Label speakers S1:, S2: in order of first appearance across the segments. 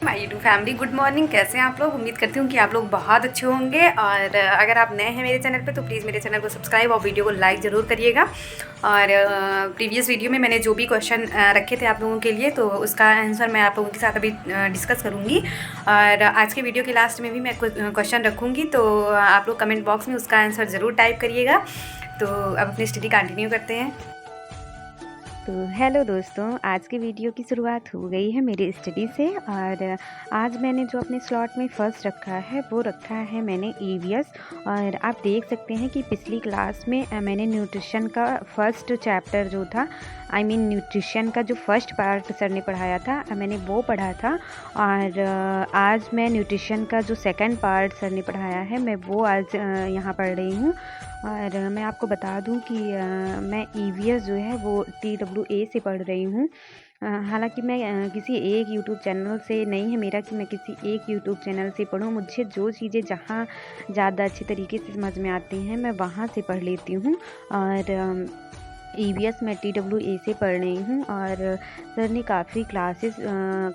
S1: My YouTube family, good morning. कैसे हैं आप लोग? उम्मीद करती हूँ कि आप लोग बहुत अच्छे होंगे। और अगर आप नए हैं मेरे चैनल पे तो प्लीज़ मेरे चैनल को सब्सक्राइब और वीडियो को लाइक ज़रूर करिएगा। और प्रीवियस वीडियो में मैंने जो भी क्वेश्चन रखे थे आप लोगों के लिए, तो उसका आंसर मैं आप लोगों के साथ अभी डिस्कस करूँगी। और आज के वीडियो के लास्ट में भी मैं क्वेश्चन रखूँगी, तो आप लोग कमेंट बॉक्स में उसका आंसर ज़रूर टाइप करिएगा। तो अब अपनी स्टडी कंटिन्यू करते हैं। तो हेलो दोस्तों, आज की वीडियो की शुरुआत हो गई है मेरी स्टडी से। और आज मैंने जो अपने स्लॉट में फ़र्स्ट रखा है वो रखा है मैंने ईवीएस। और आप देख सकते हैं कि पिछली क्लास में मैंने न्यूट्रिशन का फर्स्ट चैप्टर जो था, न्यूट्रिशन का जो फर्स्ट पार्ट सर ने पढ़ाया था, मैंने वो पढ़ा था। और आज मैं न्यूट्रिशन का जो सेकंड पार्ट सर ने पढ़ाया है, मैं वो आज यहाँ पढ़ रही हूँ। और मैं आपको बता दूं कि मैं ईवीएस जो है वो TWA से पढ़ रही हूँ। हालांकि मैं किसी एक यूट्यूब चैनल से नहीं है मेरा कि मैं किसी एक यूट्यूब चैनल से पढूं। मुझे जो चीज़ें जहाँ ज़्यादा अच्छे तरीके से समझ में आती हैं मैं वहाँ से पढ़ लेती हूँ। और ईवीएस मैं TWA से पढ़ रही हूँ। और सर ने काफ़ी क्लासेस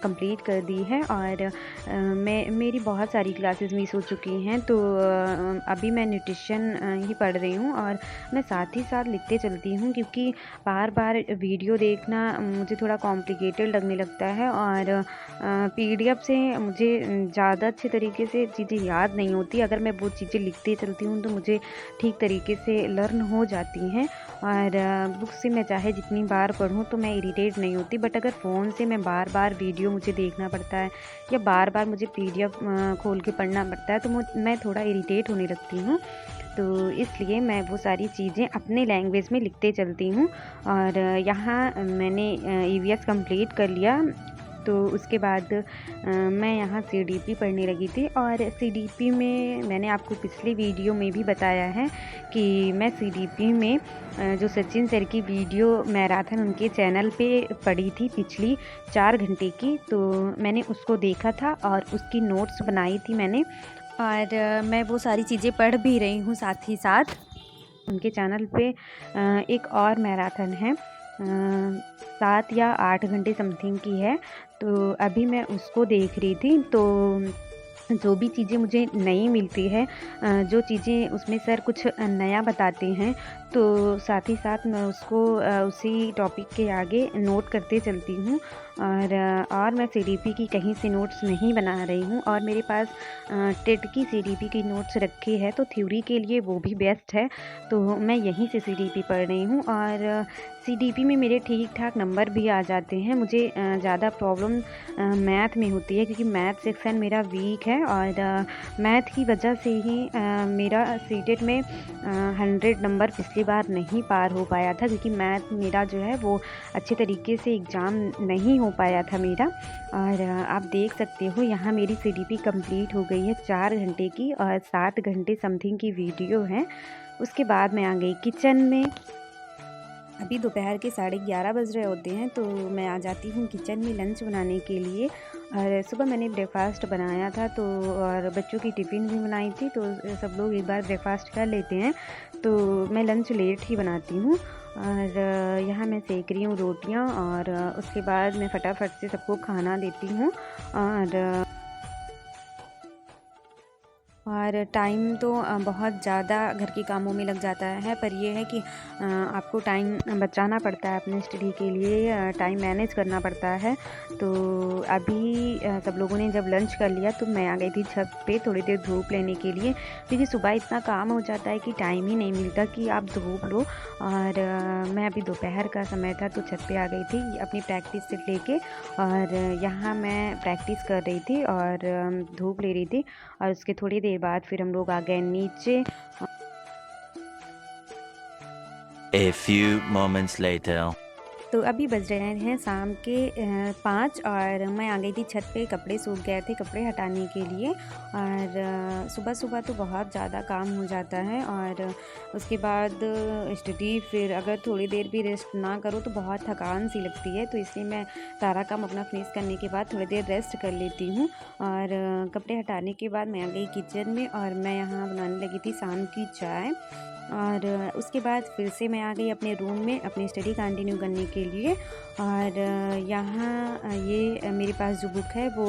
S1: कंप्लीट कर दी है। और मेरी बहुत सारी क्लासेस मिस हो चुकी हैं, तो अभी मैं न्यूट्रिशन ही पढ़ रही हूँ। और मैं साथ ही साथ लिखते चलती हूँ, क्योंकि बार बार वीडियो देखना मुझे थोड़ा कॉम्प्लिकेटेड लगने लगता है। और PDF से मुझे ज़्यादा अच्छे तरीके से चीज़ें याद नहीं होती। अगर मैं वो चीज़ें लिखते चलती हूँ तो मुझे ठीक तरीके से लर्न हो जाती हैं। और बुक से मैं चाहे जितनी बार पढूं तो मैं इरिटेट नहीं होती, बट अगर फ़ोन से मैं बार बार वीडियो मुझे देखना पड़ता है या बार बार मुझे PDF खोल के पढ़ना पड़ता है, तो मैं थोड़ा इरिटेट होने लगती हूँ। तो इसलिए मैं वो सारी चीज़ें अपने लैंग्वेज में लिखते चलती हूँ। और यहाँ मैंने EVS कंप्लीट कर लिया। तो उसके बाद मैं यहाँ CDP पढ़ने लगी थी। और CDP में मैंने आपको पिछली वीडियो में भी बताया है कि मैं CDP में जो सचिन सर की वीडियो मैराथन उनके चैनल पे पढ़ी थी पिछली 4 घंटे की, तो मैंने उसको देखा था और उसकी नोट्स बनाई थी मैंने। और मैं वो सारी चीज़ें पढ़ भी रही हूँ साथ ही साथ। उनके चैनल पे एक और मैराथन है, 7 या 8 घंटे समथिंग की है, तो अभी मैं उसको देख रही थी। तो जो भी चीज़ें मुझे नहीं मिलती है, जो चीज़ें उसमें सर कुछ नया बताते हैं, तो साथ ही साथ मैं उसको उसी टॉपिक के आगे नोट करते चलती हूँ। और मैं CDP की कहीं से नोट्स नहीं बना रही हूँ। और मेरे पास टेट की CDP की नोट्स रखी है, तो थ्योरी के लिए वो भी बेस्ट है, तो मैं यहीं से CDP पढ़ रही हूँ। और CDP में मेरे ठीक ठाक नंबर भी आ जाते हैं। मुझे ज़्यादा प्रॉब्लम मैथ में होती है, क्योंकि मैथ सेक्शन मेरा वीक है। और मैथ की वजह से ही मेरा सीटेट में 100 नंबर पिछली बार नहीं पार हो पाया था, क्योंकि मैथ मेरा जो है वो अच्छे तरीके से एग्ज़ाम नहीं हो पाया था मेरा। और आप देख सकते हो यहाँ मेरी CDP कंप्लीट हो गई है 4 घंटे की, और 7 घंटे समथिंग की वीडियो है। उसके बाद मैं आ गई किचन में। अभी दोपहर के 11:30 बज रहे होते हैं, तो मैं आ जाती हूँ किचन में लंच बनाने के लिए। और सुबह मैंने ब्रेकफास्ट बनाया था, तो और बच्चों की टिफ़िन भी बनाई थी, तो सब लोग एक बार ब्रेकफास्ट कर लेते हैं, तो मैं लंच लेट ही बनाती हूँ। और यहाँ मैं सेक रही हूँ रोटियाँ, और उसके बाद मैं फटाफट से सबको खाना देती हूँ। और टाइम तो बहुत ज़्यादा घर के कामों में लग जाता है, पर यह है कि आपको टाइम बचाना पड़ता है अपने स्टडी के लिए, टाइम मैनेज करना पड़ता है। तो अभी सब लोगों ने जब लंच कर लिया, तो मैं आ गई थी छत पे थोड़ी देर धूप लेने के लिए, क्योंकि सुबह इतना काम हो जाता है कि टाइम ही नहीं मिलता कि आप धूप लो। और मैं अभी दोपहर का समय था, तो छत पे आ गई थी अपनी प्रैक्टिस से लेके। और यहाँ मैं प्रैक्टिस कर रही थी और धूप ले रही थी। और उसके थोड़ी देर बाद फिर हम लोग आ गए नीचे।
S2: A few moments later.
S1: तो अभी बज रहे हैं शाम के 5, और मैं आ गई थी छत पे। कपड़े सूख गए थे, कपड़े हटाने के लिए। और सुबह सुबह तो बहुत ज़्यादा काम हो जाता है। और उसके बाद स्टडी, फिर अगर थोड़ी देर भी रेस्ट ना करो तो बहुत थकान सी लगती है, तो इसलिए मैं सारा काम अपना फिनिश करने के बाद थोड़ी देर रेस्ट कर लेती हूँ। और कपड़े हटाने के बाद मैं आ गई किचन में, और मैं यहाँ बनाने लगी थी शाम की चाय। और उसके बाद फिर से मैं आ गई अपने रूम में अपनी स्टडी कंटिन्यू करने के के लिए। और यहाँ ये मेरे पास जो बुक है वो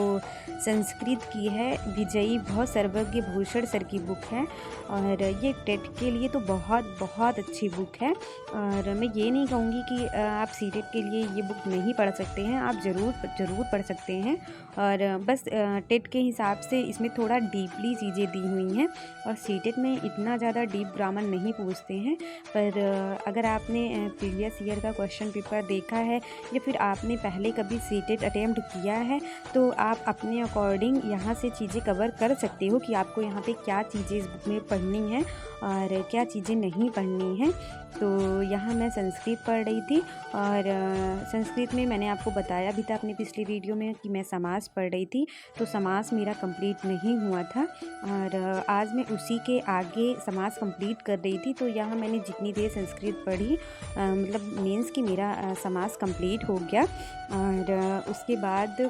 S1: संस्कृत की है, विजयी भव सर्वज्ञ भूषण सर की बुक है। और ये टेट के लिए तो बहुत बहुत अच्छी बुक है। और मैं ये नहीं कहूँगी कि आप सीटेट के लिए ये बुक नहीं पढ़ सकते हैं, आप ज़रूर पढ़ सकते हैं। और बस टेट के हिसाब से इसमें थोड़ा डीपली चीज़ें दी हुई हैं। और सीटेट में इतना ज़्यादा डीप ग्रामर नहीं पूछते हैं। पर अगर आपने प्रीवियस ईयर का क्वेश्चन पेपर देखा है या फिर आपने पहले कभी सीटेट अटेम्प्ट किया है तो आप अपने अकॉर्डिंग यहाँ से चीज़ें कवर कर सकते हो कि आपको यहाँ पे क्या चीज़ें इस बुक में पढ़नी है और क्या चीज़ें नहीं पढ़नी हैं। तो यहाँ मैं संस्कृत पढ़ रही थी। और संस्कृत में मैंने आपको बताया भी था अपनी पिछली वीडियो में कि मैं समास पढ़ रही थी, तो समास मेरा कंप्लीट नहीं हुआ था। और आज मैं उसी के आगे समास कंप्लीट कर रही थी। तो यहाँ मैंने जितनी देर संस्कृत पढ़ी मतलब मीन्स कि मेरा समास कंप्लीट हो गया। और उसके बाद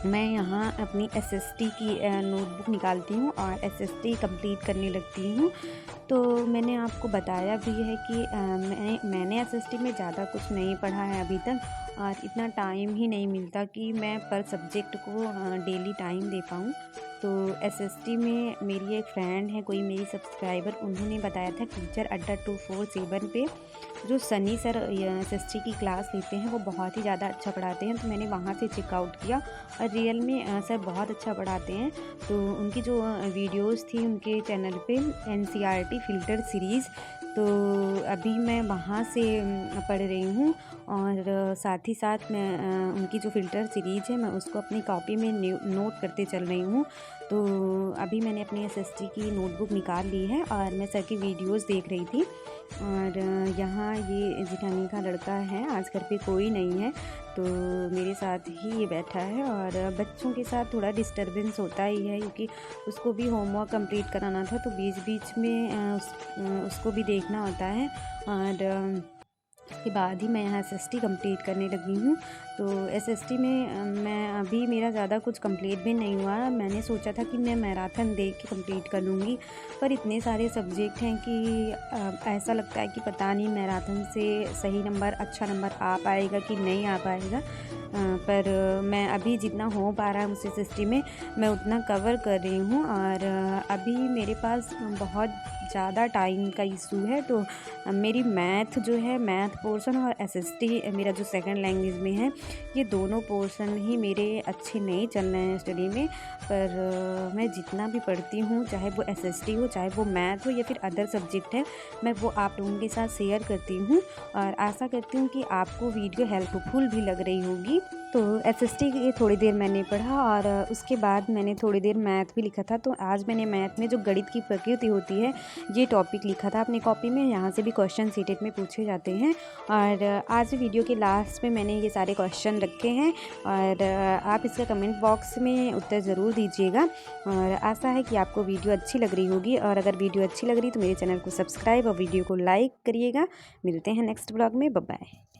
S1: मैं यहाँ अपनी एसएसटी की नोटबुक निकालती हूँ और एसएसटी कंप्लीट करने लगती हूँ। तो मैंने आपको बताया भी है कि मैंने एसएसटी में ज़्यादा कुछ नहीं पढ़ा है अभी तक। और इतना टाइम ही नहीं मिलता कि मैं पर सब्जेक्ट को डेली टाइम दे पाऊँ। तो एसएसटी में मेरी एक फ्रेंड है, कोई मेरी सब्सक्राइबर, उन्होंने बताया था टीचर अड्डा 247 पे जो सनी सर एसएसटी की क्लास लेते हैं वो बहुत ही ज़्यादा अच्छा पढ़ाते हैं। तो मैंने वहाँ से चेकआउट किया और रियल में सर बहुत अच्छा पढ़ाते हैं। तो उनकी जो वीडियोस थी उनके चैनल पे एनसीईआरटी फ़िल्टर सीरीज़, तो अभी मैं वहाँ से पढ़ रही हूँ। और साथ ही साथ मैं उनकी जो फ़िल्टर सीरीज़ है मैं उसको अपनी कॉपी में नोट करते चल रही हूँ। तो अभी मैंने अपनी एसएसटी की नोटबुक निकाल ली है और मैं सर की वीडियोस देख रही थी। और यहाँ ये जिठानी का लड़का है, आज घर पे कोई नहीं है तो मेरे साथ ही ये बैठा है। और बच्चों के साथ थोड़ा डिस्टरबेंस होता ही है क्योंकि उसको भी होमवर्क कंप्लीट कराना था, तो बीच बीच में उसको भी देखना होता है। और उसके बाद ही मैं यहाँ एसएसटी कंप्लीट करने लगी हूँ। तो एसएसटी में मैं अभी मेरा ज़्यादा कुछ कंप्लीट भी नहीं हुआ। मैंने सोचा था कि मैं मैराथन दे के कंप्लीट कर लूँगी, पर इतने सारे सब्जेक्ट हैं कि ऐसा लगता है कि पता नहीं मैराथन से सही नंबर, अच्छा नंबर आ पाएगा कि नहीं आ पाएगा। पर मैं अभी जितना हो पा रहा है मुझसे एसएसटी में मैं उतना कवर कर रही हूँ। और अभी मेरे पास बहुत ज़्यादा टाइम का इशू है। तो मेरी मैथ जो है, मैथ पोर्शन और एसएसटी मेरा जो सेकंड लैंग्वेज में है, ये दोनों पोर्शन ही मेरे अच्छे नहीं चल रहे हैं स्टडी में। पर मैं जितना भी पढ़ती हूँ, चाहे वो एसएसटी हो, चाहे वो मैथ हो या फिर अदर सब्जेक्ट है, मैं वो आप लोगों के साथ शेयर करती हूँ। और आशा करती हूँ कि आपको वीडियो हेल्पफुल भी लग रही होगी। तो एसएसटी की थोड़ी देर मैंने पढ़ा और उसके बाद मैंने थोड़ी देर मैथ भी लिखा था। तो आज मैंने मैथ में जो गणित की प्रकृति होती है ये टॉपिक लिखा था अपनी कॉपी में। यहाँ से भी क्वेश्चन सीटेट में पूछे जाते हैं। और आज वीडियो के लास्ट में मैंने ये सारे क्वेश्चन रखे हैं और आप इसका कमेंट बॉक्स में उत्तर ज़रूर दीजिएगा। और आशा है कि आपको वीडियो अच्छी लग रही होगी। और अगर वीडियो अच्छी लग रही तो मेरे चैनल को सब्सक्राइब और वीडियो को लाइक करिएगा। मिलते हैं नेक्स्ट ब्लॉग में। Bye bye.